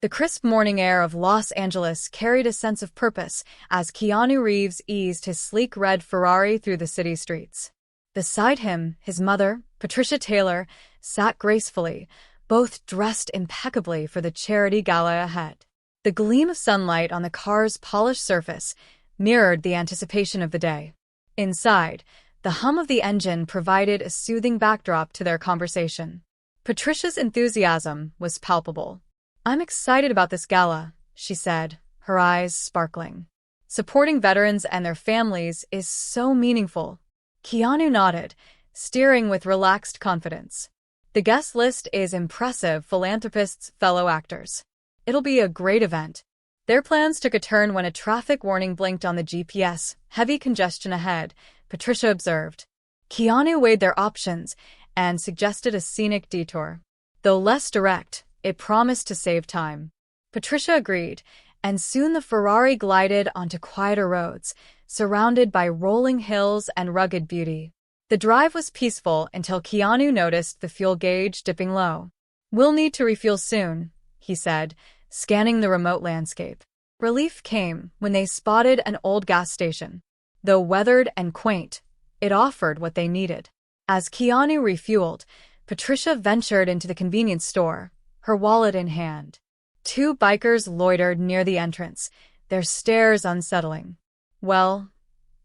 The crisp morning air of Los Angeles carried a sense of purpose as Keanu Reeves eased his sleek red Ferrari through the city streets. Beside him, his mother, Patricia Taylor, sat gracefully, both dressed impeccably for the charity gala ahead. The gleam of sunlight on the car's polished surface mirrored the anticipation of the day. Inside, the hum of the engine provided a soothing backdrop to their conversation. Patricia's enthusiasm was palpable. "I'm excited about this gala," she said, her eyes sparkling. "Supporting veterans and their families is so meaningful." Keanu nodded, steering with relaxed confidence. "The guest list is impressive, philanthropists, fellow actors. It'll be a great event." Their plans took a turn when a traffic warning blinked on the GPS. "Heavy congestion ahead," Patricia observed. Keanu weighed their options and suggested a scenic detour. Though less direct, it promised to save time. Patricia agreed, and soon the Ferrari glided onto quieter roads, surrounded by rolling hills and rugged beauty. The drive was peaceful until Keanu noticed the fuel gauge dipping low. "We'll need to refuel soon," he said, scanning the remote landscape. Relief came when they spotted an old gas station. Though weathered and quaint, it offered what they needed. As Keanu refueled, Patricia ventured into the convenience store, her wallet in hand. Two bikers loitered near the entrance, their stares unsettling. Well,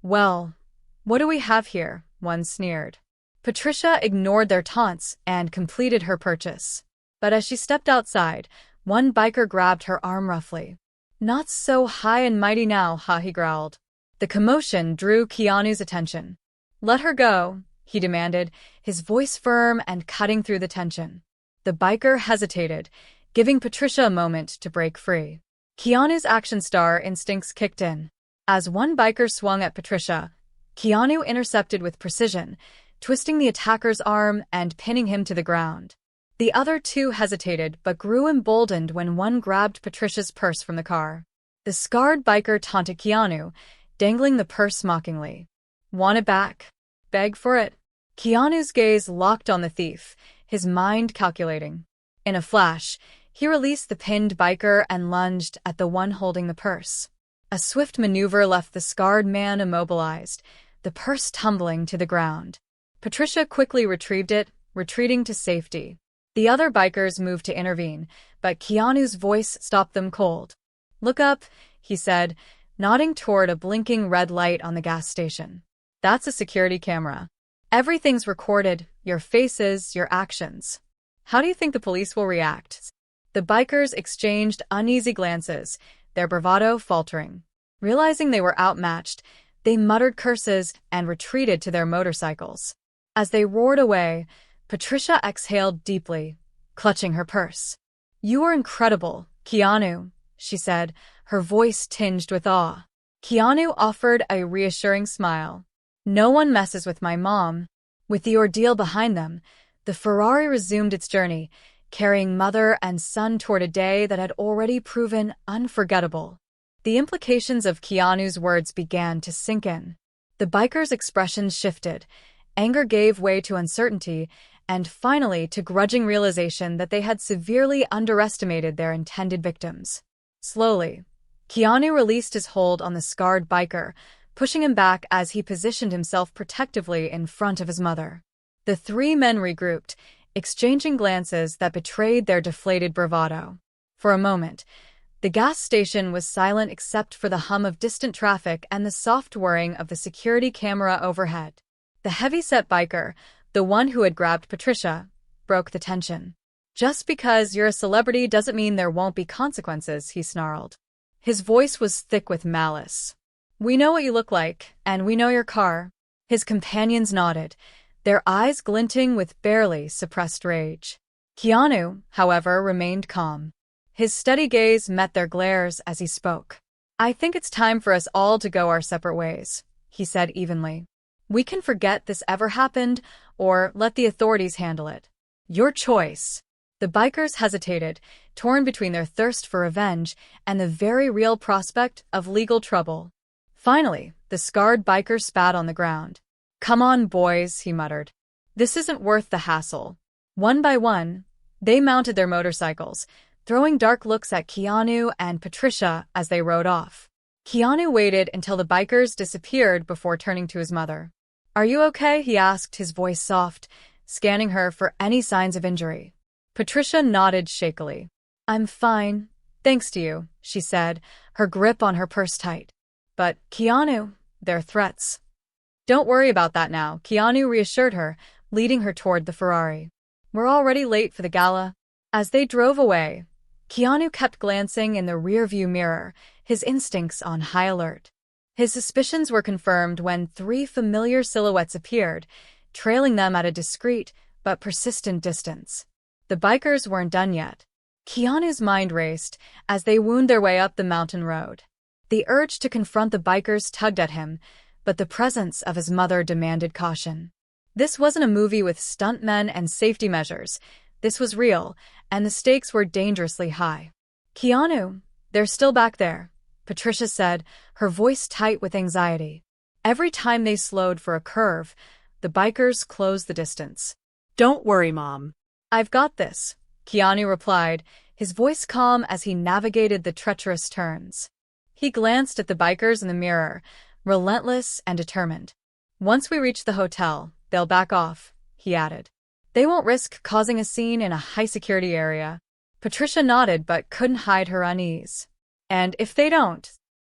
what do we have here?" one sneered. Patricia ignored their taunts and completed her purchase. But as she stepped outside, one biker grabbed her arm roughly. "Not so high and mighty now," he growled. The commotion drew Keanu's attention. "Let her go," he demanded, his voice firm and cutting through the tension. The biker hesitated, giving Patricia a moment to break free. Keanu's action star instincts kicked in. As one biker swung at Patricia, Keanu intercepted with precision, twisting the attacker's arm and pinning him to the ground. The other two hesitated but grew emboldened when one grabbed Patricia's purse from the car. The scarred biker taunted Keanu, dangling the purse mockingly. "Want it back? Beg for it." Keanu's gaze locked on the thief, his mind calculating. In a flash, he released the pinned biker and lunged at the one holding the purse. A swift maneuver left the scarred man immobilized, the purse tumbling to the ground. Patricia quickly retrieved it, retreating to safety. The other bikers moved to intervene, but Keanu's voice stopped them cold. "Look up," he said, nodding toward a blinking red light on the gas station. "That's a security camera. Everything's recorded, your faces, your actions. How do you think the police will react?" The bikers exchanged uneasy glances, their bravado faltering. Realizing they were outmatched, they muttered curses and retreated to their motorcycles. As they roared away, Patricia exhaled deeply, clutching her purse. "You are incredible, Keanu," she said, her voice tinged with awe. Keanu offered a reassuring smile. "No one messes with my mom." With the ordeal behind them, the Ferrari resumed its journey, carrying mother and son toward a day that had already proven unforgettable. The implications of Keanu's words began to sink in. The bikers' expressions shifted. Anger gave way to uncertainty, and finally to grudging realization that they had severely underestimated their intended victims. Slowly, Keanu released his hold on the scarred biker, pushing him back as he positioned himself protectively in front of his mother. The three men regrouped, exchanging glances that betrayed their deflated bravado. For a moment, the gas station was silent except for the hum of distant traffic and the soft whirring of the security camera overhead. The heavy-set biker, the one who had grabbed Patricia, broke the tension. "Just because you're a celebrity doesn't mean there won't be consequences," he snarled. His voice was thick with malice. "We know what you look like, and we know your car." His companions nodded, their eyes glinting with barely suppressed rage. Keanu, however, remained calm. His steady gaze met their glares as he spoke. "I think it's time for us all to go our separate ways," he said evenly. "We can forget this ever happened, or let the authorities handle it. Your choice." The bikers hesitated, torn between their thirst for revenge and the very real prospect of legal trouble. Finally, the scarred biker spat on the ground. "Come on, boys," he muttered. "This isn't worth the hassle." One by one, they mounted their motorcycles, throwing dark looks at Keanu and Patricia as they rode off. Keanu waited until the bikers disappeared before turning to his mother. "Are you okay?" he asked, his voice soft, scanning her for any signs of injury. Patricia nodded shakily. "I'm fine, thanks to you," she said, her grip on her purse tight. "But, Keanu, their threats." "Don't worry about that now," Keanu reassured her, leading her toward the Ferrari. "We're already late for the gala." As they drove away, Keanu kept glancing in the rearview mirror, his instincts on high alert. His suspicions were confirmed when 3 familiar silhouettes appeared, trailing them at a discreet but persistent distance. The bikers weren't done yet. Keanu's mind raced as they wound their way up the mountain road. The urge to confront the bikers tugged at him, but the presence of his mother demanded caution. This wasn't a movie with stuntmen and safety measures. This was real, and the stakes were dangerously high. "Keanu, they're still back there," Patricia said, her voice tight with anxiety. Every time they slowed for a curve, the bikers closed the distance. "Don't worry, Mom. "I've got this," Keanu replied, his voice calm as he navigated the treacherous turns. He glanced at the bikers in the mirror, relentless and determined. "Once we reach the hotel, they'll back off," he added. "They won't risk causing a scene in a high-security area." Patricia nodded but couldn't hide her unease. "And if they don't?"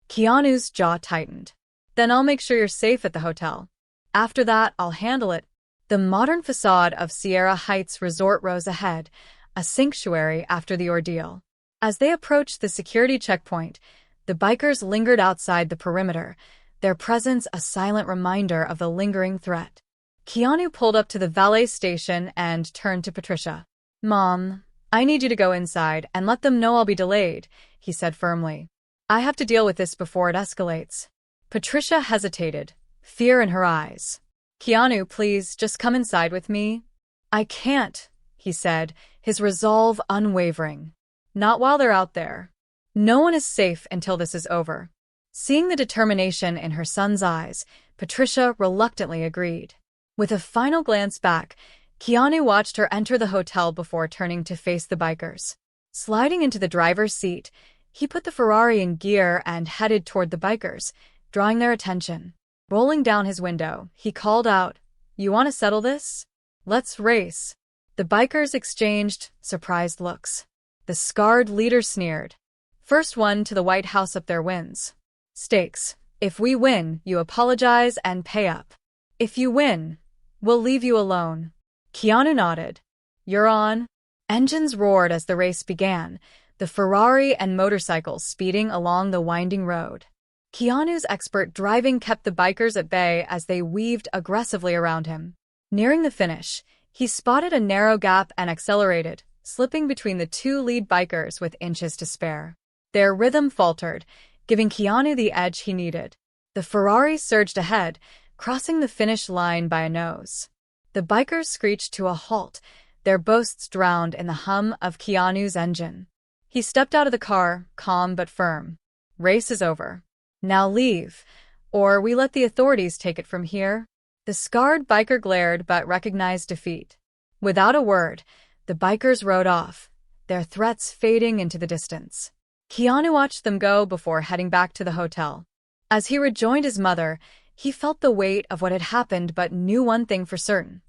Keanu's jaw tightened. "Then I'll make sure you're safe at the hotel. After that, I'll handle it." The modern facade of Sierra Heights Resort rose ahead, a sanctuary after the ordeal. As they approached the security checkpoint, the bikers lingered outside the perimeter, their presence a silent reminder of the lingering threat. Keanu pulled up to the valet station and turned to Patricia. "Mom, I need you to go inside and let them know I'll be delayed," he said firmly. "I have to deal with this before it escalates." Patricia hesitated, fear in her eyes. "Keanu, please, just come inside with me." "I can't," he said, his resolve unwavering. "Not while they're out there. No one is safe until this is over." Seeing the determination in her son's eyes, Patricia reluctantly agreed. With a final glance back, Keanu watched her enter the hotel before turning to face the bikers. Sliding into the driver's seat, he put the Ferrari in gear and headed toward the bikers, drawing their attention. Rolling down his window, he called out, "You want to settle this? Let's race." The bikers exchanged surprised looks. The scarred leader sneered. "First one to the White House up there wins. Stakes. If we win, you apologize and pay up. If you win, we'll leave you alone." Keanu nodded. "You're on." Engines roared as the race began, the Ferrari and motorcycles speeding along the winding road. Keanu's expert driving kept the bikers at bay as they weaved aggressively around him. Nearing the finish, he spotted a narrow gap and accelerated, slipping between the 2 lead bikers with inches to spare. Their rhythm faltered, giving Keanu the edge he needed. The Ferrari surged ahead, crossing the finish line by a nose. The bikers screeched to a halt, their boasts drowned in the hum of Keanu's engine. He stepped out of the car, calm but firm. "Race is over. Now leave, or we let the authorities take it from here." The scarred biker glared but recognized defeat. Without a word, the bikers rode off, their threats fading into the distance. Keanu watched them go before heading back to the hotel. As he rejoined his mother, he felt the weight of what had happened but knew one thing for certain.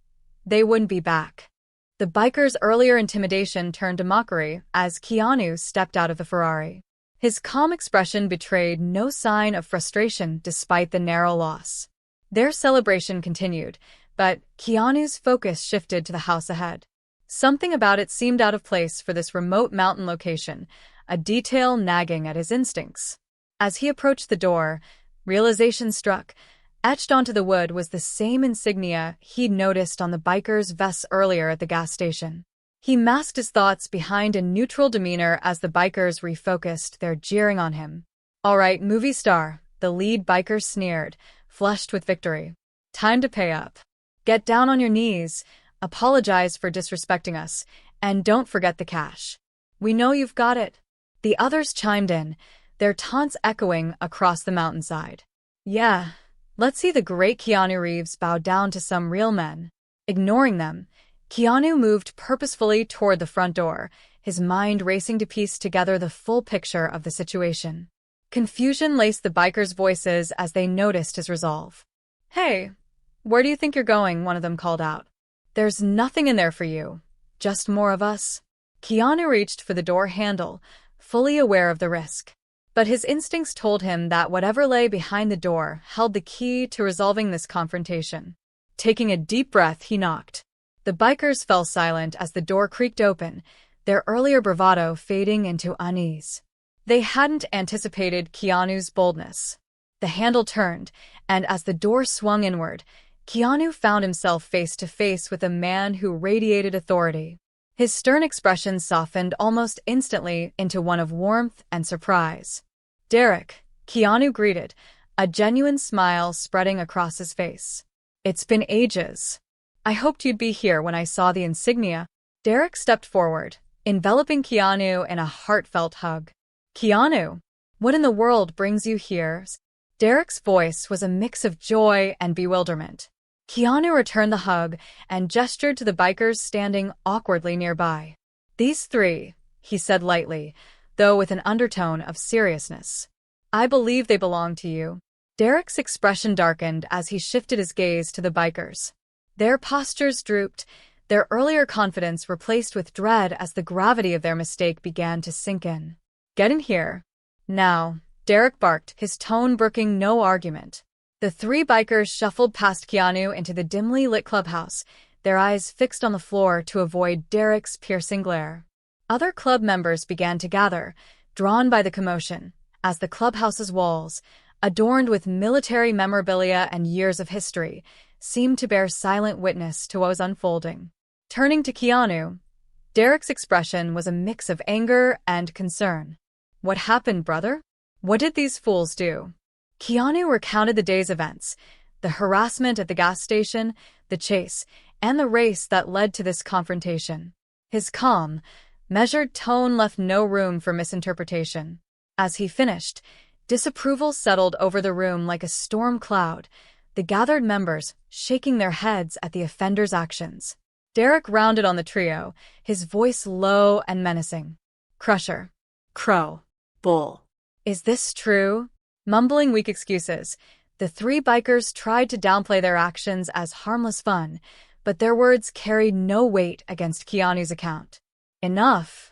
They wouldn't be back. The bikers' earlier intimidation turned to mockery as Keanu stepped out of the Ferrari. His calm expression betrayed no sign of frustration despite the narrow loss. Their celebration continued, but Keanu's focus shifted to the house ahead. Something about it seemed out of place for this remote mountain location, a detail nagging at his instincts. As he approached the door, realization struck. Etched onto the wood was the same insignia he'd noticed on the bikers' vests earlier at the gas station. He masked his thoughts behind a neutral demeanor as the bikers refocused, their jeering on him. "All right, movie star," the lead biker sneered, flushed with victory. "Time to pay up. Get down on your knees, apologize for disrespecting us, and don't forget the cash. We know you've got it." The others chimed in, their taunts echoing across the mountainside. "Yeah, let's see the great Keanu Reeves bow down to some real men." Ignoring them, Keanu moved purposefully toward the front door, his mind racing to piece together the full picture of the situation. Confusion laced the bikers' voices as they noticed his resolve. "Hey, where do you think you're going?" one of them called out. "There's nothing in there for you. Just more of us." Keanu reached for the door handle, fully aware of the risk. But his instincts told him that whatever lay behind the door held the key to resolving this confrontation. Taking a deep breath, he knocked. The bikers fell silent as the door creaked open, their earlier bravado fading into unease. They hadn't anticipated Keanu's boldness. The handle turned, and as the door swung inward, Keanu found himself face to face with a man who radiated authority. His stern expression softened almost instantly into one of warmth and surprise. "Derek," Keanu greeted, a genuine smile spreading across his face. "It's been ages. I hoped you'd be here when I saw the insignia." Derek stepped forward, enveloping Keanu in a heartfelt hug. "Keanu, what in the world brings you here?" Derek's voice was a mix of joy and bewilderment. Keanu returned the hug and gestured to the bikers standing awkwardly nearby. "These three," he said lightly, though with an undertone of seriousness. "I believe they belong to you." Derek's expression darkened as he shifted his gaze to the bikers. Their postures drooped, their earlier confidence replaced with dread as the gravity of their mistake began to sink in. "Get in here. Now," Derek barked, his tone brooking no argument. The three bikers shuffled past Keanu into the dimly lit clubhouse, their eyes fixed on the floor to avoid Derek's piercing glare. Other club members began to gather, drawn by the commotion, as the clubhouse's walls, adorned with military memorabilia and years of history, seemed to bear silent witness to what was unfolding. Turning to Keanu, Derek's expression was a mix of anger and concern. "What happened, brother? What did these fools do?" Keanu recounted the day's events, the harassment at the gas station, the chase, and the race that led to this confrontation. His calm, measured tone left no room for misinterpretation. As he finished, disapproval settled over the room like a storm cloud, the gathered members shaking their heads at the offender's actions. Derek rounded on the trio, his voice low and menacing. "Crusher. Crow. Bull. Is this true?" Mumbling weak excuses, the three bikers tried to downplay their actions as harmless fun, but their words carried no weight against Keanu's account. "Enough,"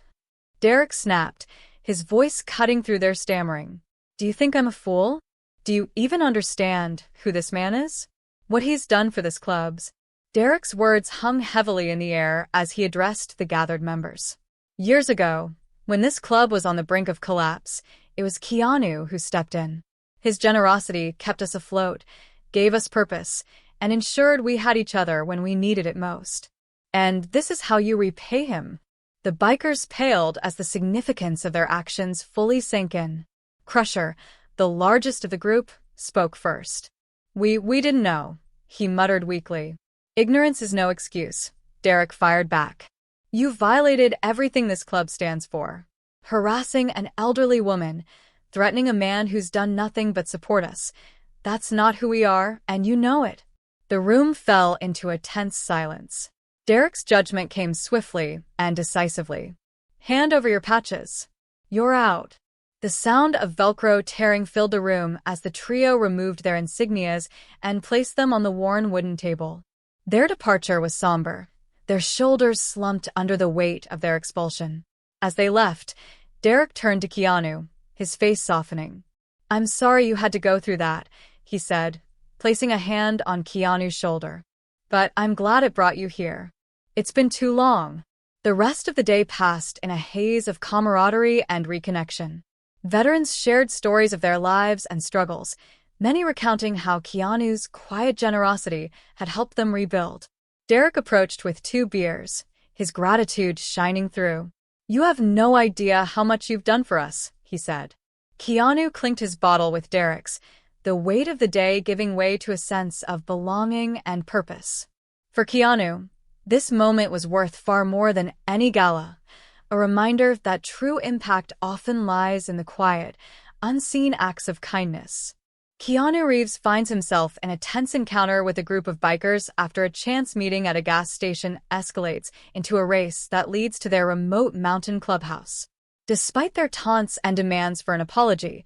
Derek snapped, his voice cutting through their stammering. "Do you think I'm a fool? Do you even understand who this man is? What he's done for this club's?" Derek's words hung heavily in the air as he addressed the gathered members. "Years ago, when this club was on the brink of collapse, it was Keanu who stepped in. His generosity kept us afloat, gave us purpose, and ensured we had each other when we needed it most. And this is how you repay him." The bikers paled as the significance of their actions fully sank in. Crusher, the largest of the group, spoke first. We didn't know," he muttered weakly. "Ignorance is no excuse," Derek fired back. "You violated everything this club stands for. Harassing an elderly woman, threatening a man who's done nothing but support us. That's not who we are, and you know it." The room fell into a tense silence. Derek's judgment came swiftly and decisively. "Hand over your patches. You're out." The sound of Velcro tearing filled the room as the trio removed their insignias and placed them on the worn wooden table. Their departure was somber, their shoulders slumped under the weight of their expulsion. As they left, Derek turned to Keanu, his face softening. "I'm sorry you had to go through that," he said, placing a hand on Keanu's shoulder. "But I'm glad it brought you here. It's been too long." The rest of the day passed in a haze of camaraderie and reconnection. Veterans shared stories of their lives and struggles, many recounting how Keanu's quiet generosity had helped them rebuild. Derek approached with 2 beers, his gratitude shining through. "You have no idea how much you've done for us," he said. Keanu clinked his bottle with Derek's, the weight of the day giving way to a sense of belonging and purpose. For Keanu, this moment was worth far more than any gala, a reminder that true impact often lies in the quiet, unseen acts of kindness. Keanu Reeves finds himself in a tense encounter with a group of bikers after a chance meeting at a gas station escalates into a race that leads to their remote mountain clubhouse. Despite their taunts and demands for an apology,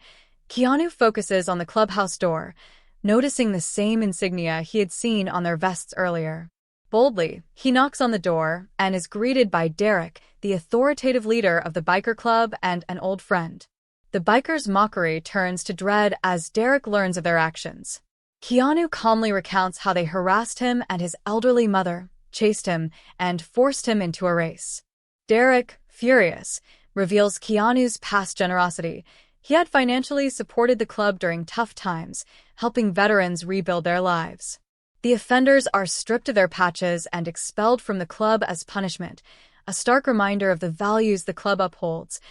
Keanu focuses on the clubhouse door, noticing the same insignia he had seen on their vests earlier. Boldly, he knocks on the door and is greeted by Derek, the authoritative leader of the biker club and an old friend. The bikers' mockery turns to dread as Derek learns of their actions. Keanu calmly recounts how they harassed him and his elderly mother, chased him, and forced him into a race. Derek, furious, reveals Keanu's past generosity. He had financially supported the club during tough times, helping veterans rebuild their lives. The offenders are stripped of their patches and expelled from the club as punishment, a stark reminder of the values the club upholds: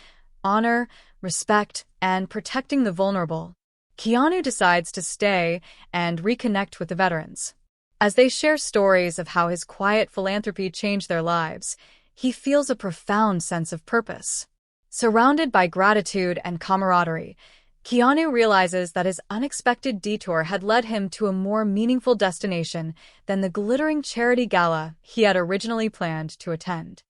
honor, respect, and protecting the vulnerable. Keanu decides to stay and reconnect with the veterans. As they share stories of how his quiet philanthropy changed their lives, he feels a profound sense of purpose. Surrounded by gratitude and camaraderie, Keanu realizes that his unexpected detour had led him to a more meaningful destination than the glittering charity gala he had originally planned to attend.